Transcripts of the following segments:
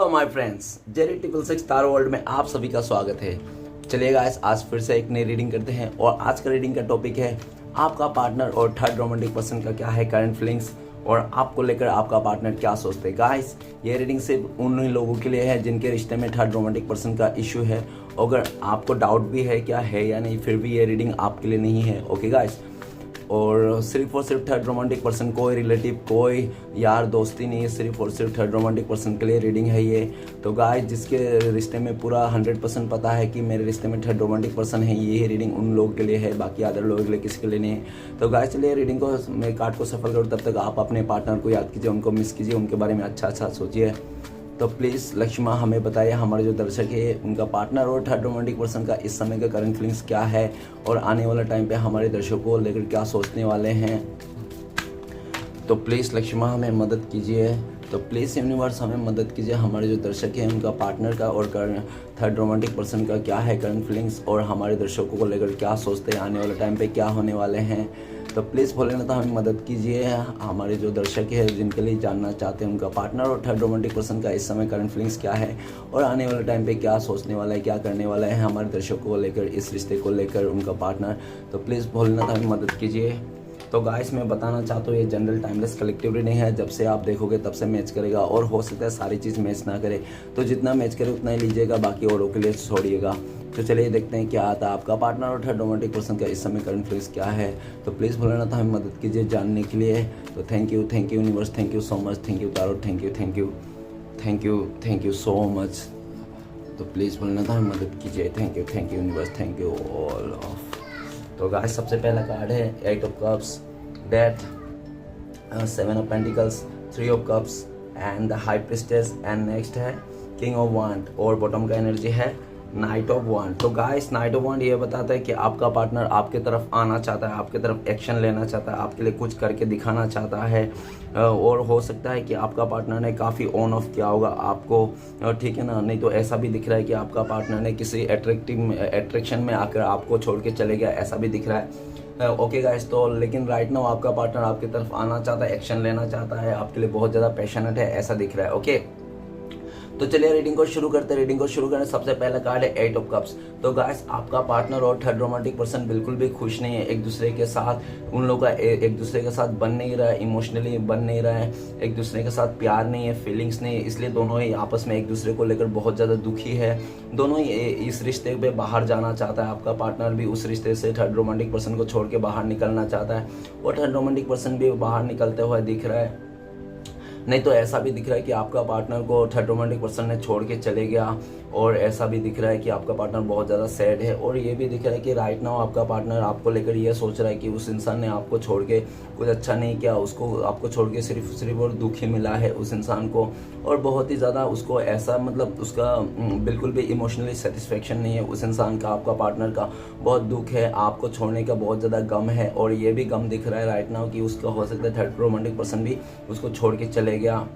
My friends, Jerry triple six star world में आप सभी का स्वागत है। चलिए गाइस, आज फिर से एक नई रीडिंग करते हैं और आज का रीडिंग का टॉपिक है आपका पार्टनर और थर्ड रोमांटिक पर्सन का क्या है करंट फीलिंग्स और आपको लेकर आपका पार्टनर क्या सोचते हैं। गाइस, ये रीडिंग सिर्फ उन लोगों के लिए है जिनके रिश्ते में थर्ड रोमांटिक पर्सन का इशू है। अगर आपको डाउट भी है क्या है या नहीं, फिर भी ये रीडिंग आपके लिए नहीं है। ओके गाइस, और सिर्फ थर्ड रोमांटिक पर्सन, कोई रिलेटिव कोई यार दोस्ती नहीं है, सिर्फ और सिर्फ थर्ड रोमांटिक पर्सन के लिए रीडिंग है ये। तो गाइस, जिसके रिश्ते में पूरा 100% पता है कि मेरे रिश्ते में थर्ड रोमांटिक पर्सन है, ये रीडिंग उन लोगों के लिए है, बाकी अदर लोगों के लिए किसी के लिए नहीं है। तो गाइस चलिए रीडिंग को, मैं कार्ड को सफल करूँ, तब तक आप अपने पार्टनर को याद कीजिए, उनको मिस कीजिए, उनके बारे में अच्छा सोचिए। तो प्लीज़ लक्ष्मा हमें बताइए, हमारे जो दर्शक है उनका पार्टनर और थर्ड रोमांटिक पर्सन का इस समय का करंट फीलिंग्स क्या है और आने वाला टाइम पे हमारे दर्शकों को लेकर क्या सोचने वाले हैं। तो प्लीज़ लक्ष्मा हमें मदद कीजिए। तो प्लीज़ यूनिवर्स हमें मदद कीजिए, हमारे जो दर्शक हैं उनका पार्टनर का और थर्ड रोमांटिक पर्सन का क्या है करंट फीलिंग्स और हमारे दर्शकों को लेकर क्या सोचते हैं, आने वाले टाइम पे क्या होने वाले हैं। तो प्लीज़ भोलेनाथ हमें मदद कीजिए, हमारे जो दर्शक हैं जिनके लिए जानना चाहते हैं उनका पार्टनर और थर्ड रोमांटिक पर्सन का इस समय करंट फीलिंग्स क्या है और आने वाले टाइम पे क्या सोचने वाला है, क्या करने वाला है हमारे दर्शकों को लेकर, इस रिश्ते को लेकर उनका पार्टनर। तो प्लीज़ भोलेनाथ हमें मदद कीजिए। तो गाइस, मैं बताना चाहता हूँ ये जनरल टाइमलेस कलेक्टिव रीडिंग है, जब से आप देखोगे तब से मैच करेगा और हो सकता है सारी चीज़ मैच ना करे, तो जितना मैच करे उतना ही लीजिएगा, बाकी औरों के लिए छोड़िएगा। तो चलिए देखते हैं क्या आता है आपका पार्टनर और थर्ड रोमांटिक पर्सन का इस समय करंट फीलिंग्स क्या है। तो प्लीज़ भोलेनाथ हमें मदद कीजिए जानने के लिए। तो thank you universe, thank you so much, thank you taro, thank you so much. तो प्लीज़ भोलेनाथ हमें मदद कीजिए। Thank you universe, thank you all of. तो गाइस, सबसे पहला कार्ड है 8 of cups, death, 7 of pentacles, 3 of cups and the high priestess and next है king of वांड और बॉटम का एनर्जी है नाइट ऑफ वांड। तो गाइस, नाइट ऑफ वांड ये बताता है कि आपका पार्टनर आपके तरफ आना चाहता है, आपके तरफ एक्शन लेना चाहता है, आपके लिए कुछ करके दिखाना चाहता है और हो सकता है कि आपका पार्टनर ने काफ़ी ऑन ऑफ किया होगा आपको, ठीक है ना। नहीं तो ऐसा भी दिख रहा है कि आपका पार्टनर ने किसी एट्रैक्शन में आकर आपको छोड़ के चले गया, ऐसा भी दिख रहा है। ओके गाइस, तो लेकिन राइट नाउ आपका पार्टनर आपकी तरफ आना चाहता है, एक्शन लेना चाहता है, आपके लिए बहुत ज़्यादा पैशनेट है, ऐसा दिख रहा है। ओके, तो चलिए रीडिंग को शुरू करते हैं। रीडिंग को शुरू करने सबसे पहला कार्ड है 8 ऑफ कप्स। तो गाइस, आपका पार्टनर और थर्ड रोमांटिक पर्सन बिल्कुल भी खुश नहीं है एक दूसरे के साथ, उन लोगों का एक दूसरे के साथ बन नहीं रहा है, इमोशनली बन नहीं रहा है, एक दूसरे के साथ प्यार नहीं है, फीलिंग्स नहीं है, इसलिए दोनों ही आपस में एक दूसरे को लेकर बहुत ज़्यादा दुखी है। दोनों ही इस रिश्ते पे बाहर जाना चाहता है, आपका पार्टनर भी उस रिश्ते से थर्ड रोमांटिक पर्सन को छोड़ के बाहर निकलना चाहता है और थर्ड रोमांटिक पर्सन भी बाहर निकलते हुए दिख रहा है। नहीं तो ऐसा भी दिख रहा है कि आपका पार्टनर को थर्ड रोमांटिक पर्सन ने छोड़ के चले गया और ऐसा भी दिख रहा है कि आपका पार्टनर बहुत ज़्यादा सैड है और ये भी दिख रहा है कि राइट नाउ आपका पार्टनर आपको लेकर ये सोच रहा है कि उस इंसान ने आपको छोड़ के कुछ अच्छा नहीं किया, उसको आपको छोड़ के सिर्फ और दुख ही मिला है उस इंसान को और बहुत ही ज़्यादा उसको ऐसा, मतलब उसका बिल्कुल भी इमोशनली सेटिस्फेक्शन नहीं है उस इंसान का, आपका पार्टनर का बहुत दुख है, आपको छोड़ने का बहुत ज़्यादा गम है और ये भी गम दिख रहा है राइट नाउ कि उसका हो सकता है थर्ड रोमांटिक पर्सन भी उसको छोड़ के चले गया,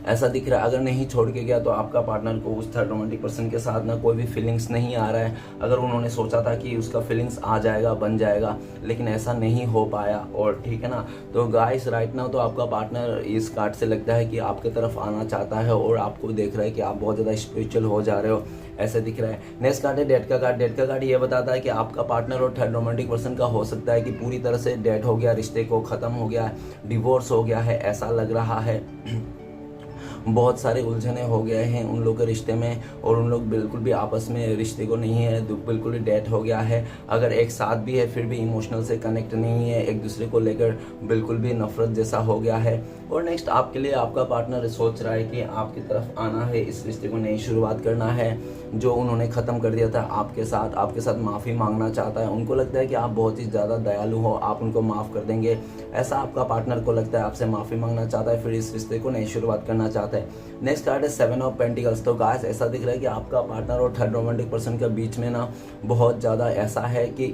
ऐसा दिख रहा है। अगर नहीं छोड़ के गया तो आपका पार्टनर को उस थर्ड रोमांटिक पर्सन के साथ ना कोई भी फीलिंग्स नहीं आ रहा है। अगर उन्होंने सोचा था कि उसका फीलिंग्स आ जाएगा, बन जाएगा, लेकिन ऐसा नहीं हो पाया और ठीक है ना। तो गाइस, राइट नाउ तो आपका पार्टनर इस कार्ड से लगता है कि आपके तरफ आना चाहता है और आपको देख रहा है कि आप बहुत ज़्यादा स्पिरिचुअल हो जा रहे हो, ऐसे दिख रहा है। नेक्स्ट कार्ड है डेथ का कार्ड। डेथ का कार्ड ये बताता है कि आपका पार्टनर और थर्ड रोमांटिक पर्सन का हो सकता है कि पूरी तरह से डेथ हो गया, रिश्ते को ख़त्म हो गया, डिवोर्स हो गया है, ऐसा लग रहा है। बहुत सारे उलझने हो गए हैं उन लोगों के रिश्ते में और उन लोग बिल्कुल भी आपस में रिश्ते को नहीं है, बिल्कुल ही डेथ हो गया है। अगर एक साथ भी है फिर भी इमोशनल से कनेक्ट नहीं है, एक दूसरे को लेकर बिल्कुल भी नफरत जैसा हो गया है। और नेक्स्ट आपके लिए आपका पार्टनर सोच रहा है कि आपकी तरफ आना है, इस रिश्ते को नई शुरुआत करना है जो उन्होंने ख़त्म कर दिया था आपके साथ माफ़ी मांगना चाहता है। उनको लगता है कि आप बहुत ही ज़्यादा दयालु हो, आप उनको माफ़ कर देंगे, ऐसा आपका पार्टनर को लगता है, आपसे माफ़ी मांगना चाहता है, फिर इस रिश्ते को नई शुरुआत करना चाहता है। नेक्स्ट कार्ड है 7 ऑफ पेंटिकल्स। तो गाइस, ऐसा दिख रहा है कि आपका पार्टनर और थर्ड रोमांटिक पर्सन के बीच में ना बहुत ज़्यादा ऐसा है कि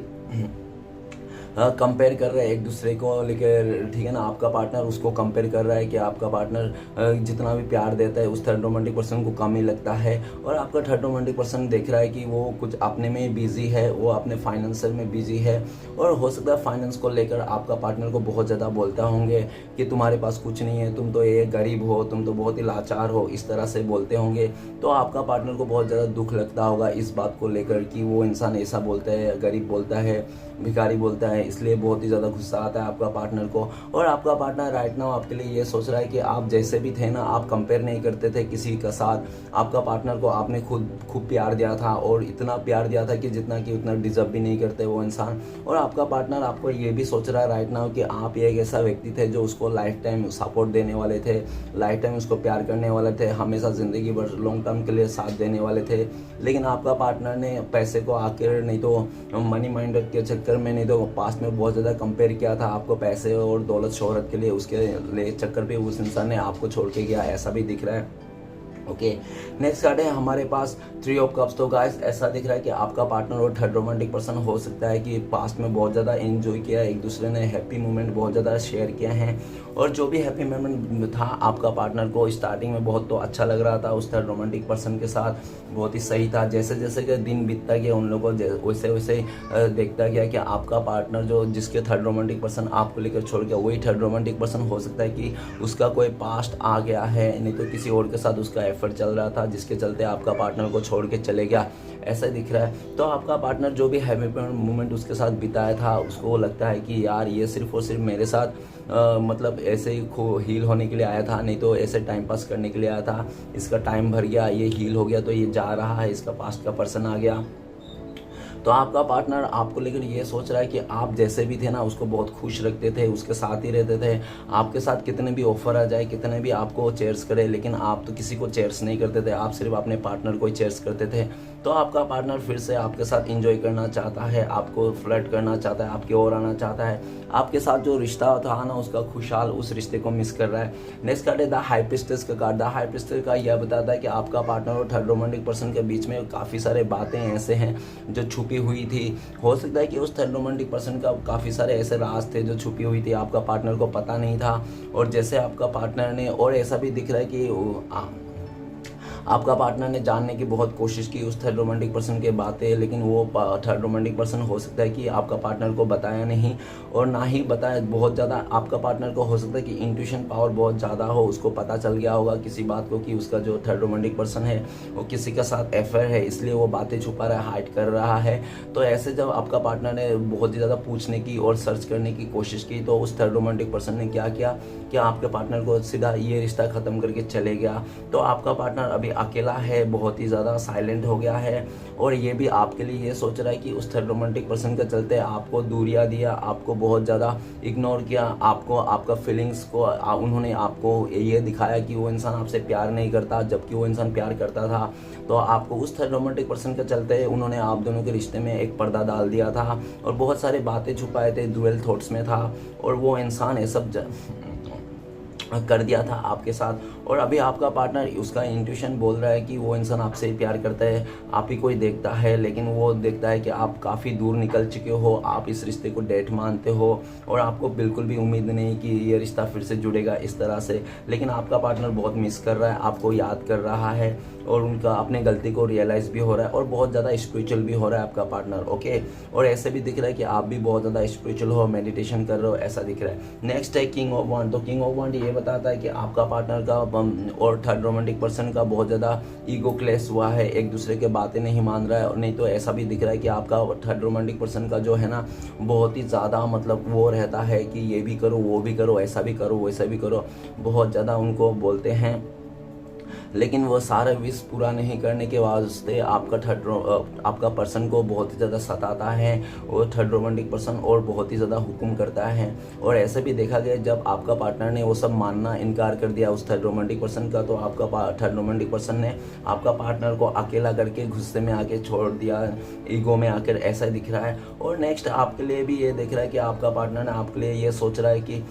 कंपेयर कर रहे हैं एक दूसरे को लेकर, ठीक है ना। आपका पार्टनर उसको कंपेयर कर रहा है कि आपका पार्टनर जितना भी प्यार देता है उस थर्ड रोमांटिक पर्सन को कम ही लगता है, और आपका थर्ड रोमांटिक पर्सन देख रहा है कि वो कुछ अपने में बिजी है, वो अपने फाइनेंशियल में बिजी है, और हो सकता है फाइनेंस को लेकर आपका पार्टनर को बहुत ज़्यादा बोलता होंगे कि तुम्हारे पास कुछ नहीं है, तुम तो ये गरीब हो, तुम तो बहुत ही लाचार हो, इस तरह से बोलते होंगे। तो आपका पार्टनर को बहुत ज़्यादा दुख लगता होगा इस बात को लेकर कि वो इंसान ऐसा बोलता है, गरीब बोलता है, भिखारी बोलता है, इसलिए बहुत ही ज़्यादा गुस्सा आता है आपका पार्टनर को। और आपका पार्टनर राइट नाउ आपके लिए ये सोच रहा है कि आप जैसे भी थे ना, आप कंपेयर नहीं करते थे किसी के साथ। आपका पार्टनर को आपने खूब प्यार दिया था, और इतना प्यार दिया था कि जितना कि उतना डिजर्व भी नहीं करते वो इंसान। और आपका पार्टनर आपको ये भी सोच रहा है राइट नाउ कि आप एक ऐसा व्यक्ति थे जो उसको लाइफ टाइम सपोर्ट देने वाले थे, लाइफ टाइम उसको प्यार करने वाले थे, हमेशा ज़िंदगी भर लॉन्ग टर्म के लिए साथ देने वाले थे। लेकिन आपका पार्टनर ने पैसे को आकर, नहीं तो मनी माइंडेड के चक्कर में, नहीं तो पास्ट में बहुत ज़्यादा कंपेयर किया था आपको पैसे और दौलत शोहरत के लिए, उसके लिए चक्कर पे उस इंसान ने आपको छोड़ के गया, ऐसा भी दिख रहा है। ओके, नेक्स्ट कार्ड है हमारे पास 3 ऑफ कप्स। तो गाइस ऐसा दिख रहा है कि आपका पार्टनर और थर्ड रोमांटिक पर्सन हो सकता है कि पास्ट में बहुत ज़्यादा एंजॉय किया, एक दूसरे ने हैप्पी मोमेंट बहुत ज़्यादा शेयर किए हैं, और जो भी हैप्पी मोमेंट था आपका पार्टनर को स्टार्टिंग में बहुत तो अच्छा लग रहा था उस थर्ड रोमांटिक पर्सन के साथ, बहुत ही सही था। जैसे जैसे कि दिन बीतता गया उन लोगों को वैसे वैसे देखता गया कि आपका पार्टनर जो जिसके थर्ड रोमांटिक पर्सन आपको लेकर छोड़ गया, वही थर्ड रोमांटिक पर्सन हो सकता है कि उसका कोई पास्ट आ गया है, नहीं तो किसी और के साथ उसका एफर्ट चल रहा था जिसके चलते आपका पार्टनर को छोड़ के चले गया, ऐसा दिख रहा है। तो आपका पार्टनर जो भी हैप्पी मोमेंट उसके साथ बिताया था उसको लगता है कि यार ये सिर्फ और सिर्फ मेरे साथ मतलब ऐसे ही हील होने के लिए आया था, नहीं तो ऐसे टाइम पास करने के लिए आया था, इसका टाइम भर गया, ये हील हो गया तो ये जा रहा है, इसका पास्ट का पर्सन आ गया। तो आपका पार्टनर आपको लेकर ये सोच रहा है कि आप जैसे भी थे ना उसको बहुत खुश रखते थे, उसके साथ ही रहते थे, आपके साथ कितने भी ऑफर आ जाए, कितने भी आपको चेयर्स करे, लेकिन आप तो किसी को चेयर्स नहीं करते थे, आप सिर्फ अपने पार्टनर को ही चेयर्स करते थे। तो आपका पार्टनर फिर से आपके साथ एंजॉय करना चाहता है, आपको फ्लर्ट करना चाहता है, आपकी ओर आना चाहता है, आपके साथ जो रिश्ता था ना उसका खुशहाल उस रिश्ते को मिस कर रहा है। नेक्स्ट कार्ड है द हाई प्रीस्टेस का कार्ड। द हाई प्रीस्टेस का यह बताता है कि आपका पार्टनर और थर्ड रोमांटिक पर्सन के बीच में काफ़ी सारे बातें ऐसे हैं जो छुपी हुई थी। हो सकता है कि उस थर्ड रोमांटिक पर्सन का काफ़ी सारे ऐसे राज थे जो छुपी हुई थी, आपका पार्टनर को पता नहीं था, और जैसे आपका पार्टनर ने, और ऐसा भी दिख रहा है कि आपका पार्टनर ने जानने की बहुत कोशिश की उस थर्ड रोमांटिक पर्सन के बातें, लेकिन वो थर्ड रोमांटिक पर्सन हो सकता है कि आपका पार्टनर को बताया नहीं, और ना ही बताया बहुत ज़्यादा। आपका पार्टनर को हो सकता है कि इंट्यूशन पावर बहुत ज़्यादा हो, उसको पता चल गया होगा किसी बात को कि उसका जो थर्ड रोमांटिक पर्सन है वो किसी के साथ अफेयर है, इसलिए वो बातें छुपा रहा है, हाइड कर रहा है। तो ऐसे जब आपका पार्टनर ने बहुत ही ज़्यादा पूछने की और सर्च करने की कोशिश की, तो उस थर्ड रोमांटिक पर्सन ने क्या किया कि आपके पार्टनर को सीधा ये रिश्ता ख़त्म करके चले गया। तो आपका पार्टनर अभी अकेला है, बहुत ही ज़्यादा साइलेंट हो गया है, और ये भी आपके लिए ये सोच रहा है कि उस थर्ड रोमांटिक पर्सन के चलते आपको दूरियां दिया, आपको बहुत ज़्यादा इग्नोर किया, आपको आपका फीलिंग्स को उन्होंने आपको ये दिखाया कि वो इंसान आपसे प्यार नहीं करता, जबकि वो इंसान प्यार करता था। तो आपको उस थर्ड रोमांटिक पर्सन के चलते उन्होंने आप दोनों के रिश्ते में एक पर्दा डाल दिया था, और बहुत सारी बातें छुपाए थे, डुअल थॉट्स में था, और वो इंसान ये सब कर दिया था आपके साथ। और अभी आपका पार्टनर, उसका इंट्यूशन बोल रहा है कि वो इंसान आपसे ही प्यार करता है, आप ही को ही देखता है, लेकिन वो देखता है कि आप काफ़ी दूर निकल चुके हो, आप इस रिश्ते को डेट मानते हो, और आपको बिल्कुल भी उम्मीद नहीं कि ये रिश्ता फिर से जुड़ेगा इस तरह से। लेकिन आपका पार्टनर बहुत मिस कर रहा है, आपको याद कर रहा है, और उनका अपने गलती को रियलाइज़ भी हो रहा है, और बहुत ज़्यादा स्पिरिचुअल भी हो रहा है आपका पार्टनर। ओके, और ऐसे भी दिख रहा है कि आप भी बहुत ज़्यादा स्पिरिचुअल हो, मेडिटेशन कर रहे हो, ऐसा दिख रहा है। नेक्स्ट है किंग ऑफ वांड। तो किंग ऑफ वांड ये बताता है कि आपका पार्टनर का और थर्ड रोमांटिक पर्सन का बहुत ज़्यादा ईगो क्लैश हुआ है, एक दूसरे के बातें नहीं मान रहा है, और नहीं तो ऐसा भी दिख रहा है कि आपका थर्ड रोमांटिक पर्सन का जो है ना बहुत ही ज़्यादा मतलब वो रहता है कि ये भी करो, वो भी करो, ऐसा भी करो, वैसा भी करो, बहुत ज़्यादा उनको बोलते हैं, लेकिन वो सारा विश पूरा नहीं करने के वास्ते आपका पर्सन को बहुत ही ज़्यादा सताता है, और थर्ड रोमांटिक पर्सन और बहुत ही ज़्यादा हुक्म करता है। और ऐसे भी देखा गया जब आपका पार्टनर ने वो सब मानना इनकार कर दिया उस थर्ड रोमांटिक पर्सन का, तो आपका थर्ड रोमांटिक पर्सन ने आपका पार्टनर को अकेला करके गुस्से में आके छोड़ दिया, ईगो में आकर, ऐसा दिख रहा है। और नेक्स्ट आपके लिए भी ये दिख रहा है कि आपका पार्टनर ने आपके लिए ये सोच रहा है कि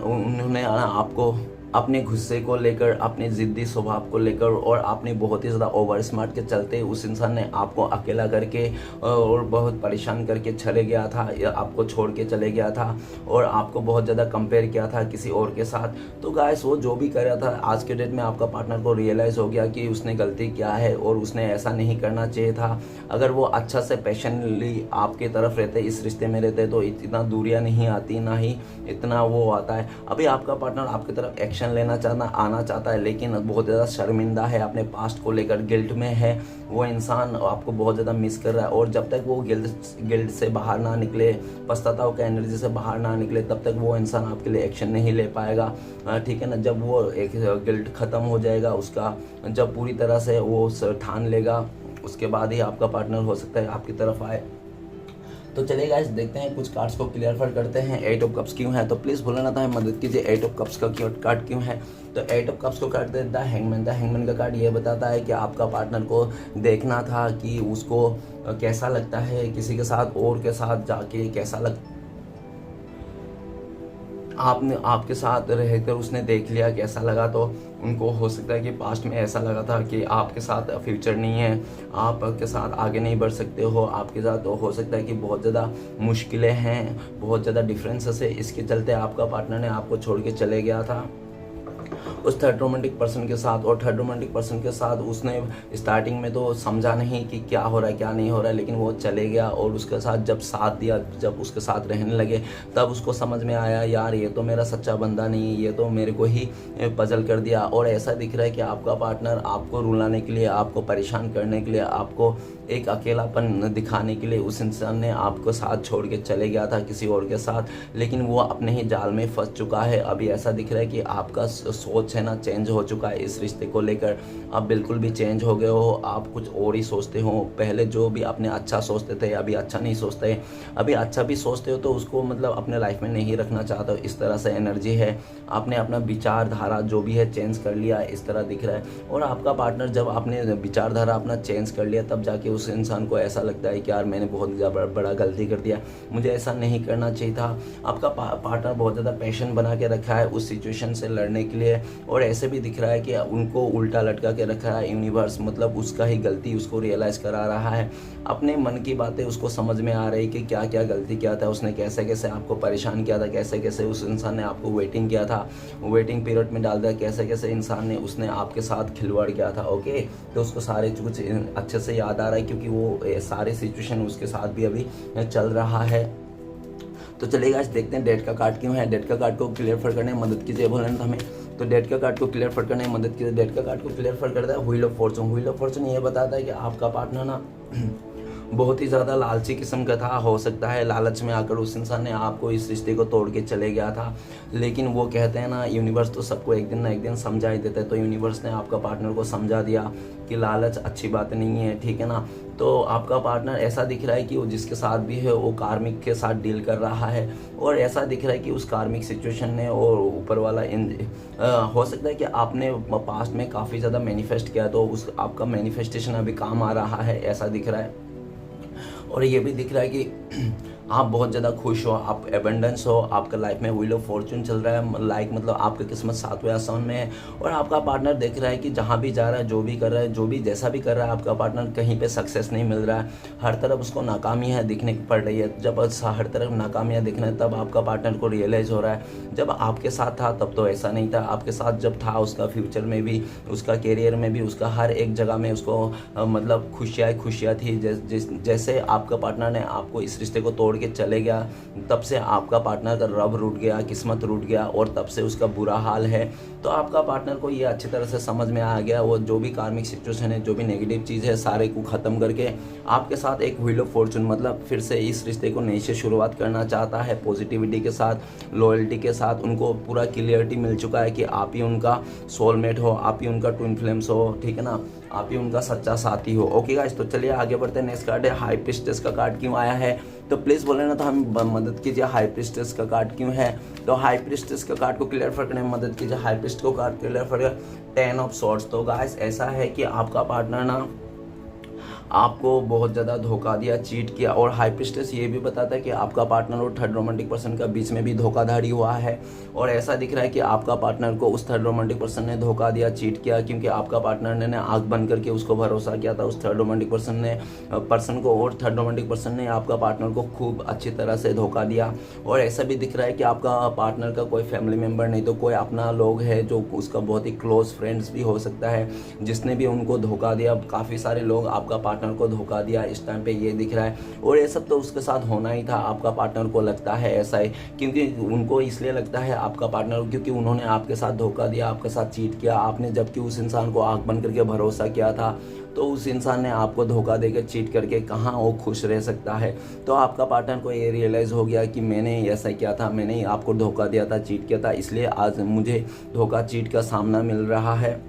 उन्होंने आपको अपने गुस्से को लेकर, अपने ज़िद्दी स्वभाव को लेकर और आपने बहुत ही ज़्यादा ओवर स्मार्ट के चलते उस इंसान ने आपको अकेला करके और बहुत परेशान करके चले गया था, या आपको छोड़ के चले गया था और आपको बहुत ज़्यादा कंपेयर किया था किसी और के साथ। तो गाइस वो जो भी कर रहा था, आज के डेट में आपका पार्टनर को रियलाइज़ हो गया कि उसने गलती क्या है और उसने ऐसा नहीं करना चाहिए था। अगर वो अच्छा से पैशनली आपके तरफ रहते, इस रिश्ते में रहते, तो इतना दूरियां नहीं आती, ना ही इतना वो आता है। अभी आपका पार्टनर आपकी तरफ एक्शन लेना आना चाहता है, लेकिन बहुत ज़्यादा शर्मिंदा है, अपने पास्ट को लेकर गिल्ट में है। वो इंसान आपको बहुत ज़्यादा मिस कर रहा है और जब तक वो गिल्ट से बाहर ना निकले, पश्चाताप का एनर्जी से बाहर ना निकले, तब तक वो इंसान आपके लिए एक्शन नहीं ले पाएगा। ठीक है ना। जब वो एक गिल्ट ख़त्म हो जाएगा उसका, जब पूरी तरह से वो ठान लेगा, उसके बाद ही आपका पार्टनर हो सकता है आपकी तरफ आए। तो चलिए गाइस देखते हैं, कुछ कार्ड्स को क्लियर करते हैं। 8 ऑफ कप्स क्यों है, तो प्लीज़ भूलना ना था मदद कीजिए। 8 ऑफ कप्स का कार्ड क्यों है, तो 8 ऑफ कप्स को कार्ड देता है हैंगमैन। द हैंगमैन का कार्ड ये बताता है कि आपका पार्टनर को देखना था कि उसको कैसा लगता है किसी के साथ और के साथ जाके, कैसा आपके साथ रहकर उसने देख लिया कैसा लगा। तो उनको हो सकता है कि पास्ट में ऐसा लगा था कि आपके साथ फ्यूचर नहीं है, आपके साथ आगे नहीं बढ़ सकते हो, आपके साथ तो हो सकता है कि बहुत ज़्यादा मुश्किलें हैं, बहुत ज़्यादा डिफरेंसेस है, इसके चलते आपका पार्टनर ने आपको छोड़ के चले गया था उस थर्ड रोमांटिक पर्सन के साथ। और थर्ड रोमांटिक पर्सन के साथ उसने स्टार्टिंग में तो समझा नहीं कि क्या हो रहा है क्या नहीं हो रहा है, लेकिन वो चले गया और उसके साथ जब साथ दिया, जब उसके साथ रहने लगे, तब उसको समझ में आया यार ये तो मेरा सच्चा बंदा नहीं, ये तो मेरे को ही पजल कर दिया। और ऐसा दिख रहा है कि आपका पार्टनर आपको रुलाने के लिए, आपको परेशान करने के लिए, आपको एक अकेलापन दिखाने के लिए उस इंसान ने आपको साथ छोड़ के चले गया था किसी और के साथ, लेकिन वो अपने ही जाल में फंस चुका है। अभी ऐसा दिख रहा है कि आपका सोच है ना चेंज हो चुका है इस रिश्ते को लेकर। आप बिल्कुल भी चेंज हो गए हो, आप कुछ और ही सोचते हो। पहले जो भी अपने अच्छा सोचते थे अभी अच्छा नहीं सोचते, अभी अच्छा भी सोचते हो तो उसको मतलब अपने लाइफ में नहीं रखना चाहते हो, इस तरह से एनर्जी है। आपने अपना विचारधारा जो भी है चेंज कर लिया, इस तरह दिख रहा है। और आपका पार्टनर जब आपने विचारधारा अपना चेंज कर लिया, तब जाके उस इंसान को ऐसा लगता है कि यार मैंने बहुत बड़ा गलती कर दिया, मुझे ऐसा नहीं करना चाहिए था। आपका पार्टनर बहुत ज़्यादा पैशन बना के रखा है उस सिचुएशन से लड़ने के लिए, और ऐसे भी दिख रहा है कि उनको उल्टा लटका के रखा है यूनिवर्स, मतलब उसका ही गलती उसको रियलाइज़ करा रहा है। अपने मन की बातें उसको समझ में आ रही कि क्या क्या गलती किया था उसने, कैसे कैसे आपको परेशान किया था, कैसे कैसे उस इंसान ने आपको वेटिंग किया था, वेटिंग पीरियड में डाल दिया, कैसे कैसे इंसान ने उसने आपके साथ खिलवाड़ किया था। ओके, तो उसको सारे कुछ अच्छे से याद आ रहा है क्योंकि वो सारे सिचुएशन उसके साथ भी अभी चल रहा है। तो चलिए गाइस देखते हैं डेट का कार्ड क्यों है। डेट का कार्ड को क्लियर करने में मदद कीजिए भोलेनाथ हमें। तो डेट का कार्ड को क्लियर करने में मदद कीजिए। डेट का कार्ड को क्लियर करता है wheel of Fortune. Wheel of Fortune ये बताता है कि आपका पार्टनर ना बहुत ही ज़्यादा लालची किस्म का था। हो सकता है लालच में आकर उस इंसान ने आपको इस रिश्ते को तोड़ के चले गया था, लेकिन वो कहते हैं ना यूनिवर्स तो सबको एक दिन ना एक दिन समझा ही देता है। तो यूनिवर्स ने आपका पार्टनर को समझा दिया कि लालच अच्छी बात नहीं है, ठीक है ना। तो आपका पार्टनर ऐसा दिख रहा है कि वो जिसके साथ भी है वो कार्मिक के साथ डील कर रहा है, और ऐसा दिख रहा है कि उस कार्मिक सिचुएशन ने और ऊपर वाला हो सकता है कि आपने पास्ट में काफ़ी ज़्यादा मैनिफेस्ट किया, तो उस आपका मैनिफेस्टेशन अभी काम आ रहा है, ऐसा दिख रहा है। और ये भी दिख रहा है कि आप बहुत ज़्यादा खुश हो, आप एबंडेंस हो, आपका लाइफ में व्हील ऑफ फॉर्चून चल रहा है, लाइक मतलब आपकी किस्मत 7वें आसमान में है। और आपका पार्टनर देख रहा है कि जहाँ भी जा रहा है, जो भी कर रहा है, जो भी जैसा भी कर रहा है, आपका पार्टनर कहीं पे सक्सेस नहीं मिल रहा है, हर तरफ उसको नाकामियाँ दिखने पड़ रही है। जब हर तरफ नाकामियाँ दिखना है, तब आपका पार्टनर को रियलाइज़ हो रहा है जब आपके साथ था तब तो ऐसा नहीं था, आपके साथ जब था उसका फ्यूचर में भी, उसका करियर में भी, उसका हर एक जगह में उसको मतलब खुशियाँ थी। जैसे आपका पार्टनर ने आपको इस रिश्ते को तोड़ के चले गया, तब से आपका पार्टनर का रब रूठ गया, किस्मत रूठ गया, और तब से उसका बुरा हाल है। तो आपका पार्टनर को ये अच्छी तरह से समझ में आ गया, वो जो भी कार्मिक सिचुएशन है, जो भी नेगेटिव चीज़ है, सारे को ख़त्म करके आपके साथ एक व्हील ऑफ फॉर्चून मतलब फिर से इस रिश्ते को नई से शुरुआत करना चाहता है। पॉजिटिविटी के साथ, लॉयल्टी के साथ, उनको पूरा क्लियरिटी मिल चुका है कि आप ही उनका सोलमेट हो, आप ही उनका ट्विन फ्लेम्स हो, ठीक है ना, आप ही उनका सच्चा साथी हो। ओके गाइस, तो चलिए आगे बढ़ते हैं। नेक्स्ट कार्ड है हाई प्रीस्टेस का कार्ड क्यों आया है, तो प्लीज़ बोले ना तो हम मदद कीजिए, हाई प्रीस्टेस का कार्ड क्यों है। तो हाई प्रीस्टेस का कार्ड को क्लियर करने में मदद कीजिए। हाई प्रीस्ट को कार्ड क्लियर कर 10 ऑफ सॉर्ड्स। तो गाइस ऐसा है कि आपका पार्टनर ना आपको बहुत ज़्यादा धोखा दिया, चीट किया। और हाई प्रीस्टेस ये भी बताता है कि आपका पार्टनर और थर्ड रोमांटिक पर्सन का बीच में भी धोखाधड़ी हुआ है। और ऐसा दिख रहा है कि आपका पार्टनर को उस थर्ड रोमांटिक पर्सन ने धोखा दिया, चीट किया, क्योंकि आपका पार्टनर ने आंख बंद करके उसको भरोसा किया था उस थर्ड रोमांटिक पर्सन को। और थर्ड रोमांटिक पर्सन ने आपका पार्टनर को खूब अच्छी तरह से धोखा दिया। और ऐसा भी दिख रहा है कि आपका पार्टनर का कोई फैमिली मेम्बर नहीं तो कोई अपना लोग है जो उसका बहुत ही क्लोज फ्रेंड्स भी हो सकता है, जिसने भी उनको धोखा दिया। काफ़ी सारे लोग आपका पार्टनर को धोखा दिया इस टाइम पे ये दिख रहा है। और ये सब तो उसके साथ होना ही था, आपका पार्टनर को लगता है ऐसा ही, क्योंकि उनको इसलिए लगता है आपका पार्टनर, क्योंकि उन्होंने आपके साथ धोखा दिया, आपके साथ चीट किया। आपने जबकि उस इंसान को आंख बंद करके भरोसा किया था, तो उस इंसान ने आपको धोखा देकर चीट करके कहाँ वो खुश रह सकता है। तो आपका पार्टनर को ये रियलाइज़ हो गया कि मैंने ऐसा किया था, मैंने ही आपको धोखा दिया था, चीट किया था, इसलिए आज मुझे धोखा चीट का सामना मिल रहा है।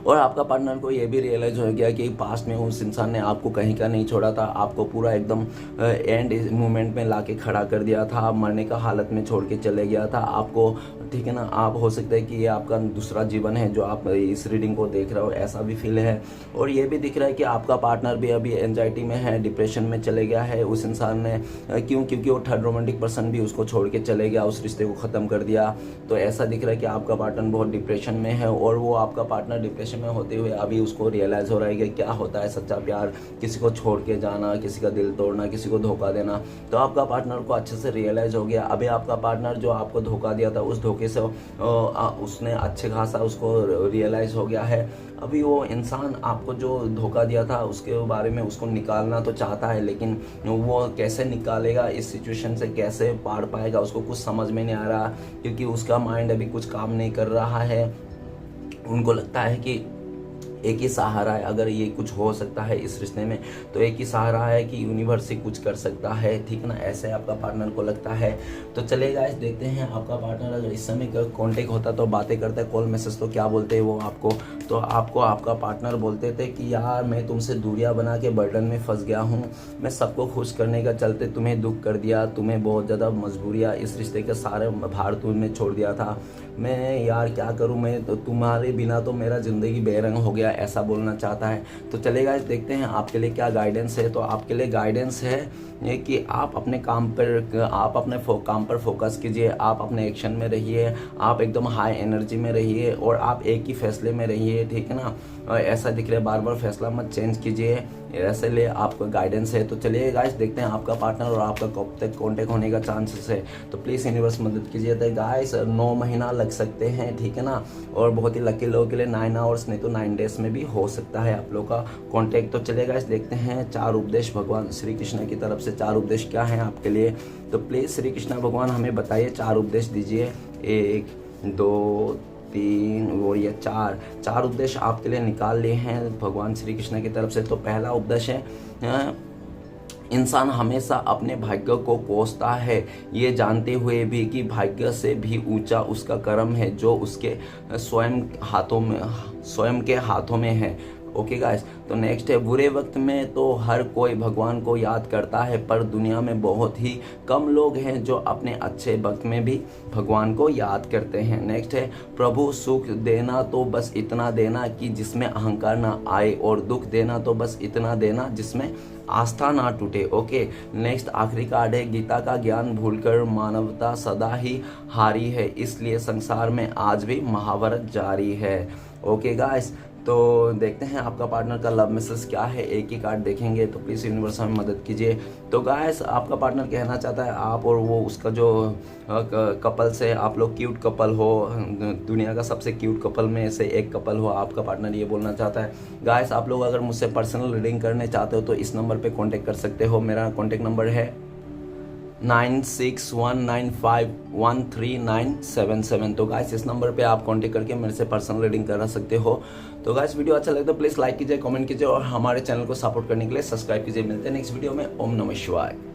और आपका पार्टनर को ये भी रियलाइज़ हो गया कि पास्ट में उस इंसान ने आपको कहीं का नहीं छोड़ा था, आपको पूरा एकदम एंड मोमेंट में लाके खड़ा कर दिया था, आप मरने का हालत में छोड़ के चले गया था आपको, ठीक है ना। आप हो सकता है कि ये आपका दूसरा जीवन है जो आप इस रीडिंग को देख रहे हो, ऐसा भी फील है। और ये भी दिख रहा है कि आपका पार्टनर भी अभी एंजाइटी में है, डिप्रेशन में चले गया है उस इंसान ने, क्योंकि वो थर्ड रोमांटिक पर्सन भी उसको छोड़ के चले गया, उस रिश्ते को ख़त्म कर दिया। तो ऐसा दिख रहा है कि आपका पार्टनर बहुत डिप्रेशन में है। और वो आपका पार्टनर डिप्रेशन में होते हुए अभी उसको रियलाइज़ हो रहा है कि क्या होता है सच्चा प्यार, किसी को छोड़ के जाना, किसी का दिल तोड़ना, किसी को धोखा देना। तो आपका पार्टनर को अच्छे से रियलाइज़ हो गया। अभी आपका पार्टनर जो आपको धोखा दिया था, उस धोखे से उसने अच्छे खासा उसको रियलाइज़ हो गया है। अभी वो इंसान आपको जो धोखा दिया था उसके बारे में उसको निकालना तो चाहता है, लेकिन वो कैसे निकालेगा, इस सिचुएशन से कैसे पार पाएगा, उसको कुछ समझ में नहीं आ रहा, क्योंकि उसका माइंड अभी कुछ काम नहीं कर रहा है। उनको लगता है कि एक ही सहारा है, अगर ये कुछ हो सकता है इस रिश्ते में तो एक ही सहारा है कि यूनिवर्स ही कुछ कर सकता है, ठीक ना। ऐसे आपका पार्टनर को लगता है। तो चलेगा गाइस, देखते हैं आपका पार्टनर अगर इस समय कॉन्टेक्ट होता तो बातें करता है, कॉल मैसेज तो क्या बोलते हैं वो आपको। तो आपको आपका पार्टनर बोलते थे कि यार मैं तुमसे दूरियां बना के बर्डन में फंस गया हूँ, मैं सबको खुश करने का चलते तुम्हें दुख कर दिया, तुम्हें बहुत ज़्यादा मजबूरियाँ, इस रिश्ते के सारे भार तुम्हें छोड़ दिया था, मैं यार क्या करूँ, मैं तो तुम्हारे बिना तो मेरा ज़िंदगी बेरंग हो गया, ऐसा बोलना चाहता है। तो चलेगा, देखते हैं आपके लिए क्या गाइडेंस है। तो आपके लिए गाइडेंस है ये कि आप अपने काम पर फोकस कीजिए, आप अपने एक्शन में रहिए, आप एकदम हाई एनर्जी में रहिए और आप एक ही फैसले में रहिए, ठीक है ना। ऐसा दिख रहा है, बार बार फैसला मत चेंज कीजिए, ऐसे लिए आपका गाइडेंस है। तो चलिए गाइस, देखते हैं आपका पार्टनर और आपका कब तक कॉन्टेक्ट होने का चांसेस है। तो प्लीज़ यूनिवर्स मदद कीजिए। तो गाइस 9 महीना लग सकते हैं, ठीक है ना। और बहुत ही लकी लोगों के लिए 9 आवर्स नहीं तो 9 डेज में भी हो सकता है आप लोग का कॉन्टेक्ट। तो चलिए गाइस, देखते हैं 4 उपदेश भगवान श्री कृष्ण की तरफ से 4 उपदेश क्या हैं आपके लिए। तो प्लीज़ श्री कृष्ण भगवान हमें बताइए, 4 उपदेश दीजिए। 1 2 3 और ये 4 उपदेश आपके लिए निकाल लिए हैं भगवान श्री कृष्ण की तरफ से। तो पहला उपदेश है, इंसान हमेशा अपने भाग्य को कोसता है, ये जानते हुए भी कि भाग्य से भी ऊंचा उसका कर्म है जो उसके स्वयं के हाथों में है। ओके गाइस, तो नेक्स्ट है, बुरे वक्त में तो हर कोई भगवान को याद करता है, पर दुनिया में बहुत ही कम लोग हैं जो अपने अच्छे वक्त में भी भगवान को याद करते हैं। नेक्स्ट है, प्रभु सुख देना तो बस इतना देना कि जिसमें अहंकार ना आए, और दुख देना तो बस इतना देना जिसमें आस्था ना टूटे। ओके, नेक्स्ट आखिरी कार्ड है, गीता का ज्ञान भूलकर मानवता सदा ही हारी है, इसलिए संसार में आज भी महाभारत जारी है। ओके गाइस, तो देखते हैं आपका पार्टनर का लव मैसेज क्या है। एक ही कार्ड देखेंगे, तो प्लीज़ यूनिवर्स में मदद कीजिए। तो गाइस, आपका पार्टनर कहना चाहता है आप और वो उसका जो कपल से आप लोग क्यूट कपल हो, दुनिया का सबसे क्यूट कपल में से एक कपल हो, आपका पार्टनर ये बोलना चाहता है। गाइस, आप लोग अगर मुझसे पर्सनल रीडिंग करने चाहते हो तो इस नंबर पे कांटेक्ट कर सकते हो। मेरा कांटेक्ट नंबर है 9619513977। तो गाइस, इस नंबर पे आप कांटेक्ट करके मेरे से पर्सनल रीडिंग करा सकते हो। तो गाइस, वीडियो अच्छा लगे तो प्लीज़ लाइक कीजिए, कमेंट कीजिए और हमारे चैनल को सपोर्ट करने के लिए सब्सक्राइब कीजिए। मिलते हैं नेक्स्ट वीडियो में। ओम नमः शिवाय।